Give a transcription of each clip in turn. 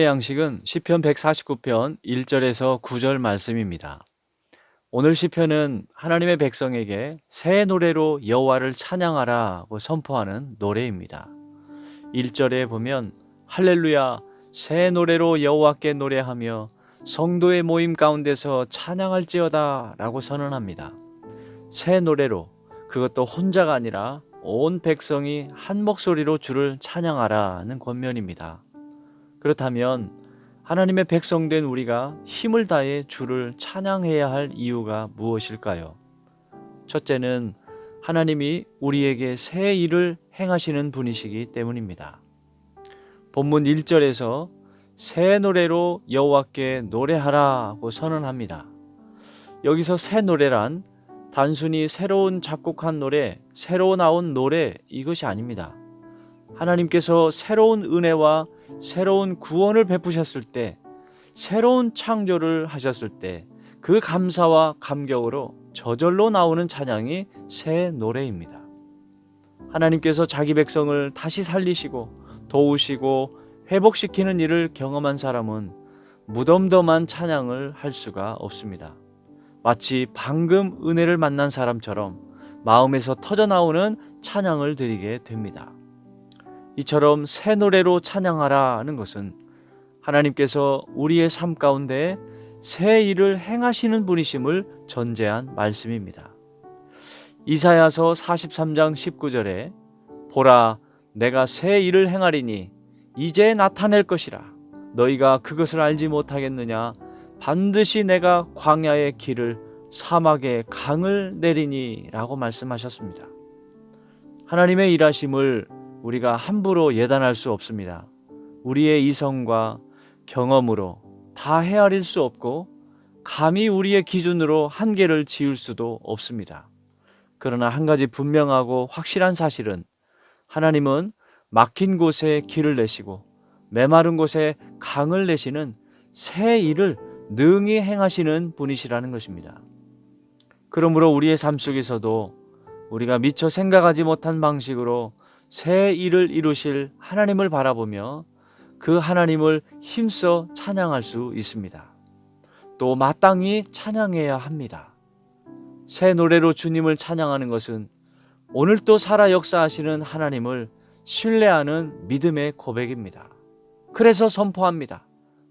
오늘의 양식은 시편 149편 1절에서 9절 말씀입니다. 오늘 시편은 하나님의 백성에게 새 노래로 여호와를 찬양하라고 선포하는 노래입니다. 1절에 보면 할렐루야 새 노래로 여호와께 노래하며 성도의 모임 가운데서 찬양할지어다 라고 선언합니다. 새 노래로, 그것도 혼자가 아니라 온 백성이 한 목소리로 주를 찬양하라는 권면입니다. 그렇다면 하나님의 백성된 우리가 힘을 다해 주를 찬양해야 할 이유가 무엇일까요? 첫째는 하나님이 우리에게 새 일을 행하시는 분이시기 때문입니다. 본문 1절에서 새 노래로 여호와께 노래하라고 선언합니다. 여기서 새 노래란 단순히 새로운 작곡한 노래, 새로 나온 노래 이것이 아닙니다. 하나님께서 새로운 은혜와 새로운 구원을 베푸셨을 때, 새로운 창조를 하셨을 때 그 감사와 감격으로 저절로 나오는 찬양이 새 노래입니다. 하나님께서 자기 백성을 다시 살리시고 도우시고 회복시키는 일을 경험한 사람은 무덤덤한 찬양을 할 수가 없습니다. 마치 방금 은혜를 만난 사람처럼 마음에서 터져나오는 찬양을 드리게 됩니다. 이처럼 새 노래로 찬양하라는 것은 하나님께서 우리의 삶 가운데 새 일을 행하시는 분이심을 전제한 말씀입니다. 이사야서 43장 19절에 보라 내가 새 일을 행하리니 이제 나타낼 것이라 너희가 그것을 알지 못하겠느냐 반드시 내가 광야의 길을 사막에 강을 내리니 라고 말씀하셨습니다. 하나님의 일하심을 우리가 함부로 예단할 수 없습니다. 우리의 이성과 경험으로 다 헤아릴 수 없고 감히 우리의 기준으로 한계를 지을 수도 없습니다. 그러나 한 가지 분명하고 확실한 사실은 하나님은 막힌 곳에 길을 내시고 메마른 곳에 강을 내시는 새 일을 능히 행하시는 분이시라는 것입니다. 그러므로 우리의 삶 속에서도 우리가 미처 생각하지 못한 방식으로 새 일을 이루실 하나님을 바라보며 그 하나님을 힘써 찬양할 수 있습니다. 또 마땅히 찬양해야 합니다. 새 노래로 주님을 찬양하는 것은 오늘도 살아 역사하시는 하나님을 신뢰하는 믿음의 고백입니다. 그래서 선포합니다.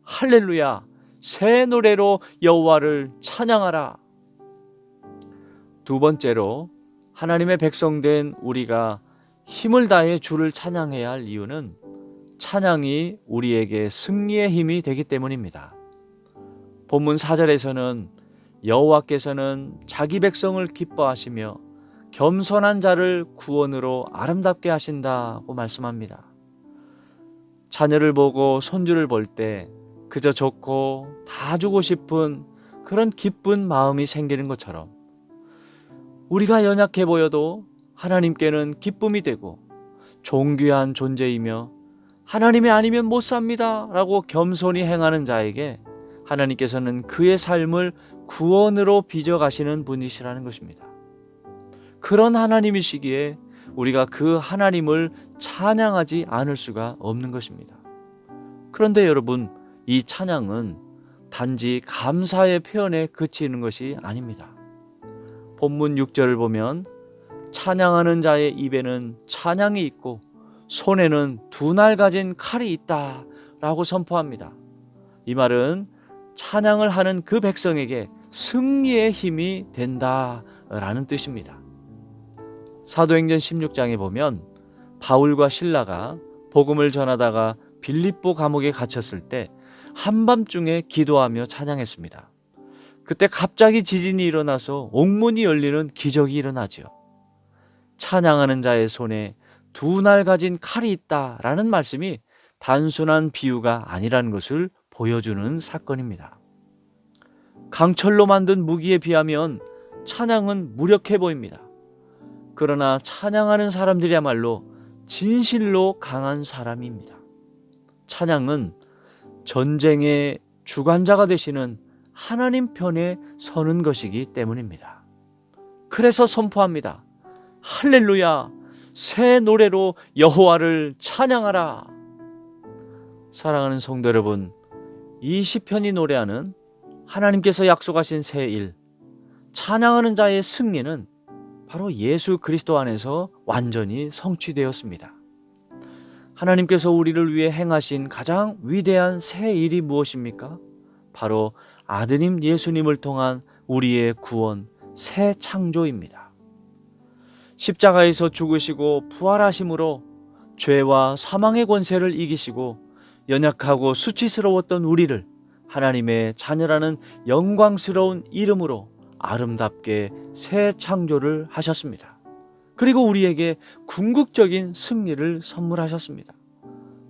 할렐루야 새 노래로 여호와를 찬양하라. 두 번째로 하나님의 백성된 우리가 힘을 다해 주를 찬양해야 할 이유는 찬양이 우리에게 승리의 힘이 되기 때문입니다. 본문 4절에서는 여호와께서는 자기 백성을 기뻐하시며 겸손한 자를 구원으로 아름답게 하신다고 말씀합니다. 자녀를 보고 손주를 볼 때 그저 좋고 다 주고 싶은 그런 기쁜 마음이 생기는 것처럼 우리가 연약해 보여도 하나님께는 기쁨이 되고 존귀한 존재이며 하나님이 아니면 못 삽니다 라고 겸손히 행하는 자에게 하나님께서는 그의 삶을 구원으로 빚어가시는 분이시라는 것입니다. 그런 하나님이시기에 우리가 그 하나님을 찬양하지 않을 수가 없는 것입니다. 그런데 여러분, 이 찬양은 단지 감사의 표현에 그치는 것이 아닙니다. 본문 6절을 보면 찬양하는 자의 입에는 찬양이 있고 손에는 두 날 가진 칼이 있다 라고 선포합니다. 이 말은 찬양을 하는 그 백성에게 승리의 힘이 된다 라는 뜻입니다. 사도행전 16장에 보면 바울과 실라가 복음을 전하다가 빌립보 감옥에 갇혔을 때 한밤중에 기도하며 찬양했습니다. 그때 갑자기 지진이 일어나서 옥문이 열리는 기적이 일어나죠. 찬양하는 자의 손에 두 날 가진 칼이 있다라는 말씀이 단순한 비유가 아니라는 것을 보여주는 사건입니다. 강철로 만든 무기에 비하면 찬양은 무력해 보입니다. 그러나 찬양하는 사람들이야말로 진실로 강한 사람입니다. 찬양은 전쟁의 주관자가 되시는 하나님 편에 서는 것이기 때문입니다. 그래서 선포합니다. 할렐루야 새 노래로 여호와를 찬양하라. 사랑하는 성도 여러분, 이 시편이 노래하는 하나님께서 약속하신 새 일, 찬양하는 자의 승리는 바로 예수 그리스도 안에서 완전히 성취되었습니다. 하나님께서 우리를 위해 행하신 가장 위대한 새 일이 무엇입니까? 바로 아드님 예수님을 통한 우리의 구원, 새 창조입니다. 십자가에서 죽으시고 부활하심으로 죄와 사망의 권세를 이기시고 연약하고 수치스러웠던 우리를 하나님의 자녀라는 영광스러운 이름으로 아름답게 새 창조를 하셨습니다. 그리고 우리에게 궁극적인 승리를 선물하셨습니다.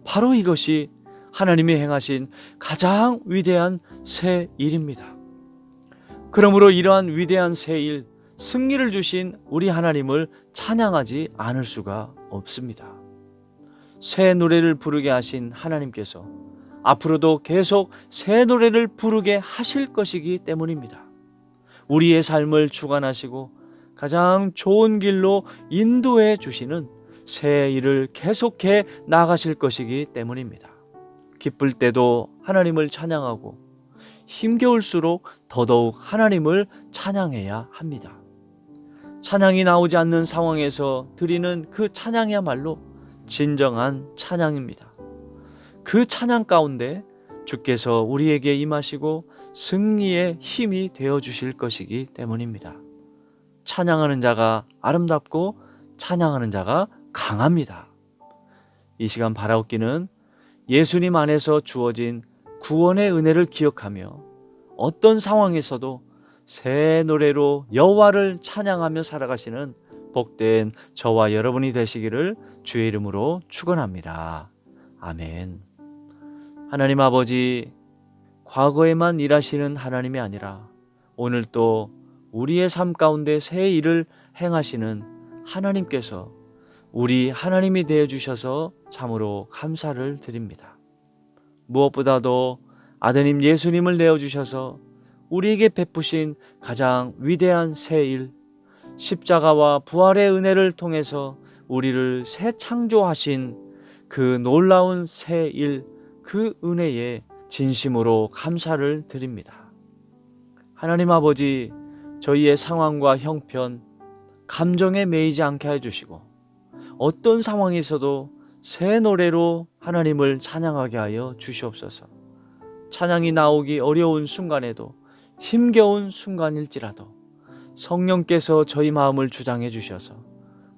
바로 이것이 하나님이 행하신 가장 위대한 새 일입니다. 그러므로 이러한 위대한 새 일, 승리를 주신 우리 하나님을 찬양하지 않을 수가 없습니다. 새 노래를 부르게 하신 하나님께서 앞으로도 계속 새 노래를 부르게 하실 것이기 때문입니다. 우리의 삶을 주관하시고 가장 좋은 길로 인도해 주시는 새 일을 계속해 나가실 것이기 때문입니다. 기쁠 때도 하나님을 찬양하고 힘겨울수록 더더욱 하나님을 찬양해야 합니다. 찬양이 나오지 않는 상황에서 드리는 그 찬양이야말로 진정한 찬양입니다. 그 찬양 가운데 주께서 우리에게 임하시고 승리의 힘이 되어 주실 것이기 때문입니다. 찬양하는 자가 아름답고 찬양하는 자가 강합니다. 이 시간 바라옵기는 예수님 안에서 주어진 구원의 은혜를 기억하며 어떤 상황에서도 새 노래로 여호와를 찬양하며 살아가시는 복된 저와 여러분이 되시기를 주의 이름으로 축원합니다. 아멘. 하나님 아버지, 과거에만 일하시는 하나님이 아니라 오늘 또 우리의 삶 가운데 새 일을 행하시는 하나님께서 우리 하나님이 되어 주셔서 참으로 감사를 드립니다. 무엇보다도 아드님 예수님을 내어주셔서 우리에게 베푸신 가장 위대한 새 일, 십자가와 부활의 은혜를 통해서 우리를 새 창조하신 그 놀라운 새 일, 그 은혜에 진심으로 감사를 드립니다. 하나님 아버지, 저희의 상황과 형편, 감정에 매이지 않게 해주시고 어떤 상황에서도 새 노래로 하나님을 찬양하게 하여 주시옵소서. 찬양이 나오기 어려운 순간에도, 힘겨운 순간일지라도 성령께서 저희 마음을 주장해 주셔서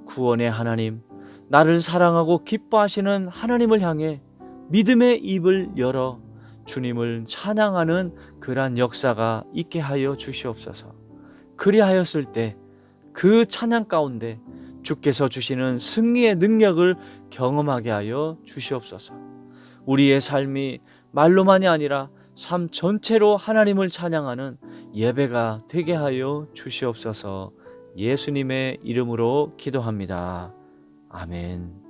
구원의 하나님, 나를 사랑하고 기뻐하시는 하나님을 향해 믿음의 입을 열어 주님을 찬양하는 그러한 역사가 있게 하여 주시옵소서. 그리하였을 때 그 찬양 가운데 주께서 주시는 승리의 능력을 경험하게 하여 주시옵소서. 우리의 삶이 말로만이 아니라 삶 전체로 하나님을 찬양하는 예배가 되게 하여 주시옵소서. 예수님의 이름으로 기도합니다. 아멘.